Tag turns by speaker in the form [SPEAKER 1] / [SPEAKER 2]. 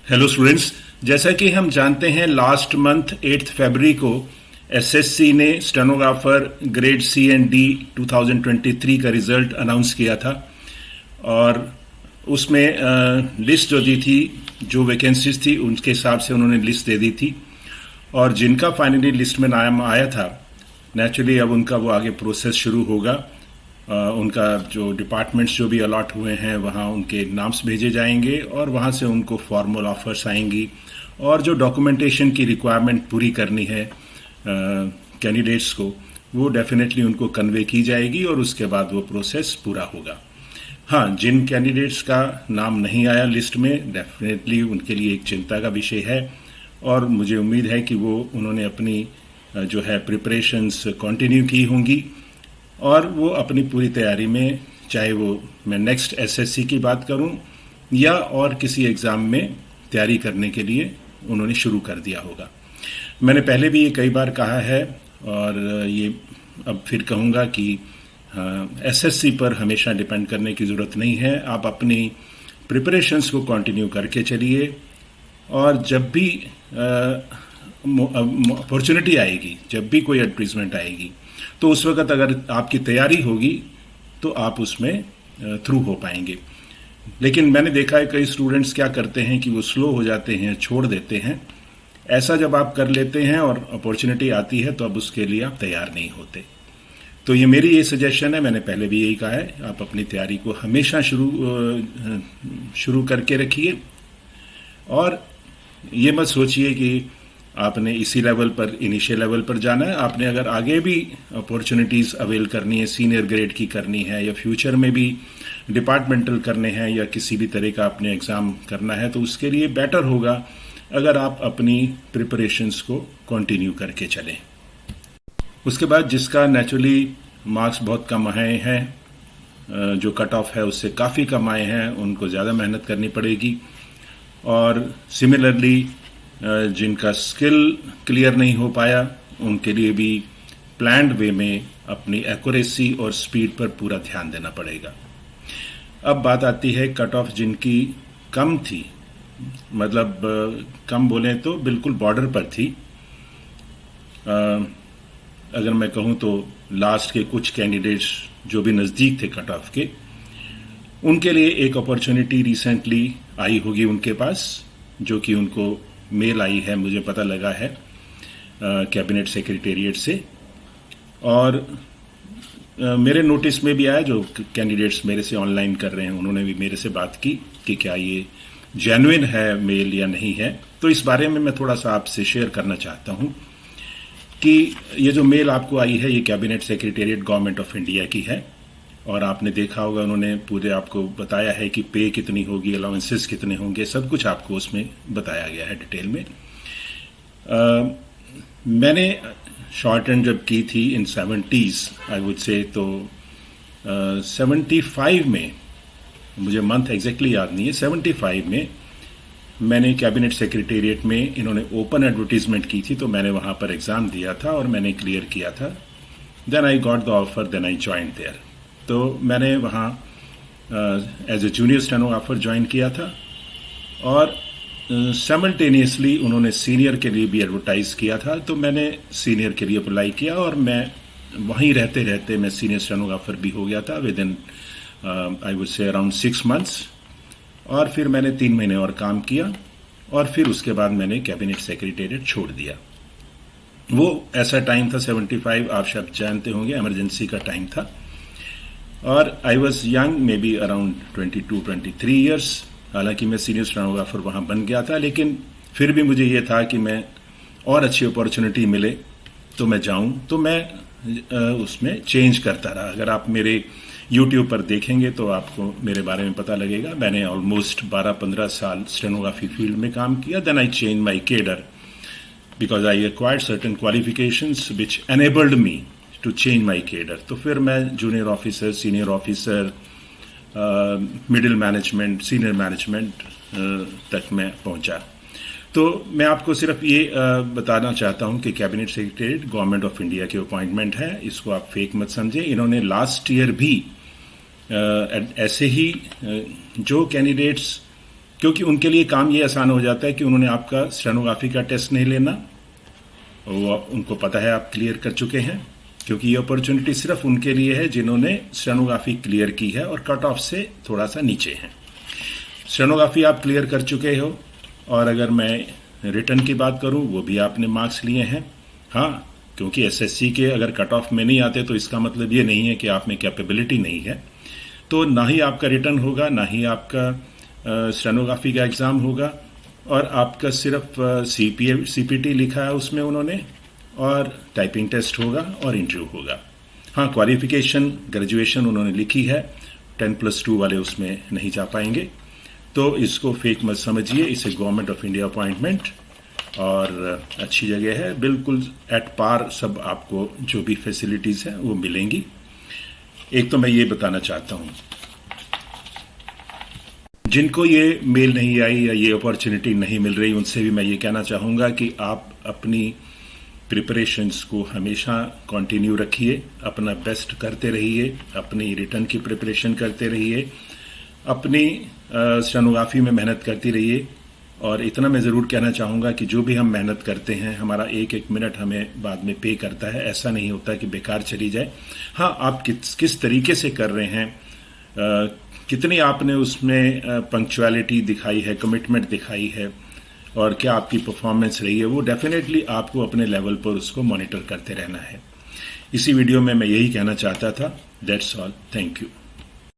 [SPEAKER 1] Hello students, जैसा कि हम जानते हैं लास्ट मंथ 8 फरवरी को एसएससी ने stenographer grade C and D 2023 का रिजल्ट अनाउंस किया था और उसमें लिस्ट जो दी थी, जो वैकेंसीज थी उनके हिसाब से उन्होंने लिस्ट दे दी थी और जिनका फाइनली लिस्ट में नाम आया था, नेचुरली अब उनका वो आगे प्रोसेस शुरू होगा। उनका जो डिपार्टमेंट्स जो भी अलॉट हुए हैं वहाँ उनके नाम्स भेजे जाएंगे और वहाँ से उनको फॉर्मल ऑफर्स आएंगी और जो डॉक्यूमेंटेशन की रिक्वायरमेंट पूरी करनी है कैंडिडेट्स को, वो डेफिनेटली उनको कन्वे की जाएगी और उसके बाद वो प्रोसेस पूरा होगा। हाँ, जिन कैंडिडेट्स का नाम नहीं आया लिस्ट में, डेफिनेटली उनके लिए एक चिंता का विषय है और मुझे उम्मीद है कि वो उन्होंने अपनी जो है प्रिपरेशंस कंटिन्यू की होंगी और वो अपनी पूरी तैयारी में, चाहे वो मैं नेक्स्ट एसएससी की बात करूं या और किसी एग्ज़ाम में तैयारी करने के लिए उन्होंने शुरू कर दिया होगा। मैंने पहले भी ये कई बार कहा है और ये अब फिर कहूँगा कि एसएससी पर हमेशा डिपेंड करने की ज़रूरत नहीं है। आप अपनी प्रिपरेशंस को कंटिन्यू करके चलिए और जब भी अपॉर्चुनिटी आएगी, जब भी कोई एडवर्टीजमेंट आएगी, तो उस वक्त अगर आपकी तैयारी होगी तो आप उसमें थ्रू हो पाएंगे। लेकिन मैंने देखा है कई स्टूडेंट्स क्या करते हैं कि वो स्लो हो जाते हैं, छोड़ देते हैं। ऐसा जब आप कर लेते हैं और अपॉर्चुनिटी आती है तो अब उसके लिए आप तैयार नहीं होते। तो ये मेरी ये सजेशन है, मैंने पहले भी यही कहा है, आप अपनी तैयारी को हमेशा शुरू करके रखिए और ये मत सोचिए कि आपने इसी लेवल पर, इनिशियल लेवल पर जाना है। आपने अगर आगे भी अपॉर्चुनिटीज़ अवेल करनी है, सीनियर ग्रेड की करनी है या फ्यूचर में भी डिपार्टमेंटल करने हैं या किसी भी तरह का आपने एग्ज़ाम करना है, तो उसके लिए बेटर होगा अगर आप अपनी प्रिपरेशंस को कंटिन्यू करके चलें। उसके बाद जिसका नेचुरली मार्क्स बहुत कम आए हैं, जो कट ऑफ है उससे काफ़ी कम आए हैं, उनको ज़्यादा मेहनत करनी पड़ेगी और सिमिलरली जिनका स्किल क्लियर नहीं हो पाया उनके लिए भी प्लान्ड वे में अपनी एक्यूरेसी और स्पीड पर पूरा ध्यान देना पड़ेगा। अब बात आती है कट ऑफ जिनकी कम थी, मतलब कम बोलें तो बिल्कुल बॉर्डर पर थी। अगर मैं कहूं तो लास्ट के कुछ कैंडिडेट्स जो भी नज़दीक थे कट ऑफ के, उनके लिए एक अपॉर्चुनिटी रिसेंटली आई होगी उनके पास, जो कि उनको मेल आई है, मुझे पता लगा है कैबिनेट सेक्रेटेरिएट से और मेरे नोटिस में भी आया। जो कैंडिडेट्स मेरे से ऑनलाइन कर रहे हैं उन्होंने भी मेरे से बात की कि क्या ये जेन्युइन है मेल या नहीं है। तो इस बारे में मैं थोड़ा सा आपसे शेयर करना चाहता हूं कि ये जो मेल आपको आई है ये cabinet secretariat government of India की है और आपने देखा होगा उन्होंने पूरे आपको बताया है कि पे कितनी होगी, अलाउंसेस कितने होंगे, सब कुछ आपको उसमें बताया गया है डिटेल में। मैंने शॉर्ट एंड जब की थी इन 70s आई वुड से, तो 75 में, मुझे मंथ एग्जैक्टली याद नहीं है, 75 में मैंने कैबिनेट सेक्रेटेरिएट में इन्होंने ओपन एडवर्टीजमेंट की थी, तो मैंने वहाँ पर एग्ज़ाम दिया था और मैंने क्लियर किया था। Then I got the offer, then I join there. तो मैंने वहाँ as a junior stenographer join किया था और साइमल्टेनियसली उन्होंने सीनियर के लिए भी एडवर्टाइज किया था, तो मैंने सीनियर के लिए अप्लाई किया और मैं वहीं रहते रहते मैं सीनियर स्टेनोग्राफर भी हो गया था with in I would say around 6 months. और फिर मैंने 3 महीने और काम किया और फिर उसके बाद मैंने कैबिनेट सेक्रेटेरिएट छोड़ दिया। वो ऐसा टाइम था 75, आप सब जानते होंगे, इमरजेंसी का टाइम था और I was young, may be around 22-23 years. हालांकि मैं सीनियर स्टेनोग्राफर वहाँ बन गया था, लेकिन फिर भी मुझे ये था कि मैं और अच्छी अपॉर्चुनिटी मिले तो मैं जाऊँ, तो मैं उसमें चेंज करता रहा। अगर आप मेरे YouTube पर देखेंगे तो आपको मेरे बारे में पता लगेगा। मैंने ऑलमोस्ट 12-15 साल स्टेनोग्राफी फील्ड में काम किया। Then I change my cadre because I acquired certain qualifications which enabled me to change my cadre. तो फिर मैं junior officer, senior officer, middle management, senior management तक मैं पहुंचा। तो मैं आपको सिर्फ ये बताना चाहता हूं कि cabinet secretariat government of India की अपॉइंटमेंट है, इसको आप फेक मत समझें। इन्होंने लास्ट ईयर भी ऐसे ही जो कैंडिडेट्स क्योंकि उनके लिए काम ये आसान हो जाता है कि उन्होंने आपका स्टेनोग्राफी का टेस्ट नहीं लेना, वो उनको पता है आप क्लियर कर चुके हैं, क्योंकि ये अपॉर्चुनिटी सिर्फ उनके लिए है जिन्होंने स्टेनोग्राफी क्लियर की है और कट ऑफ से थोड़ा सा नीचे हैं। स्टेनोग्राफी आप क्लियर कर चुके हो, और अगर मैं रिटर्न की बात करूं, वो भी आपने मार्क्स लिए हैं। हाँ, क्योंकि एसएससी के अगर कट ऑफ में नहीं आते तो इसका मतलब ये नहीं है कि आप में कैपेबिलिटी नहीं है। तो ना ही आपका रिटर्न होगा, ना ही आपका स्टेनोग्राफी का एग्ज़ाम होगा, और आपका सिर्फ सीपीटी लिखा है उसमें उन्होंने, और टाइपिंग टेस्ट होगा और इंटरव्यू होगा। हाँ, क्वालिफिकेशन ग्रेजुएशन उन्होंने लिखी है, 10+2 वाले उसमें नहीं जा पाएंगे। तो इसको फेक मत समझिए, इसे गवर्नमेंट ऑफ इंडिया अपॉइंटमेंट और अच्छी जगह है, बिल्कुल एट पार सब आपको जो भी फैसिलिटीज़ हैं वो मिलेंगी। एक तो मैं ये बताना चाहता हूँ, जिनको ये मेल नहीं आई या ये अपॉर्चुनिटी नहीं मिल रही, उनसे भी मैं ये कहना चाहूँगा कि आप अपनी प्रिपरेशंस को हमेशा कंटिन्यू रखिए, अपना बेस्ट करते रहिए, अपनी रिटर्न की प्रिपरेशन करते रहिए, अपनी स्टेनोग्राफी में मेहनत करती रहिए। और इतना मैं ज़रूर कहना चाहूँगा कि जो भी हम मेहनत करते हैं, हमारा एक एक मिनट हमें बाद में पे करता है, ऐसा नहीं होता कि बेकार चली जाए। हाँ, आप किस तरीके से कर रहे हैं, कितनी आपने उसमें पंक्चुअलिटी दिखाई है, कमिटमेंट दिखाई है, और क्या आपकी परफॉर्मेंस रही है, वो डेफिनेटली आपको अपने लेवल पर उसको मॉनिटर करते रहना है। इसी वीडियो में मैं यही कहना चाहता था। That's all, thank you.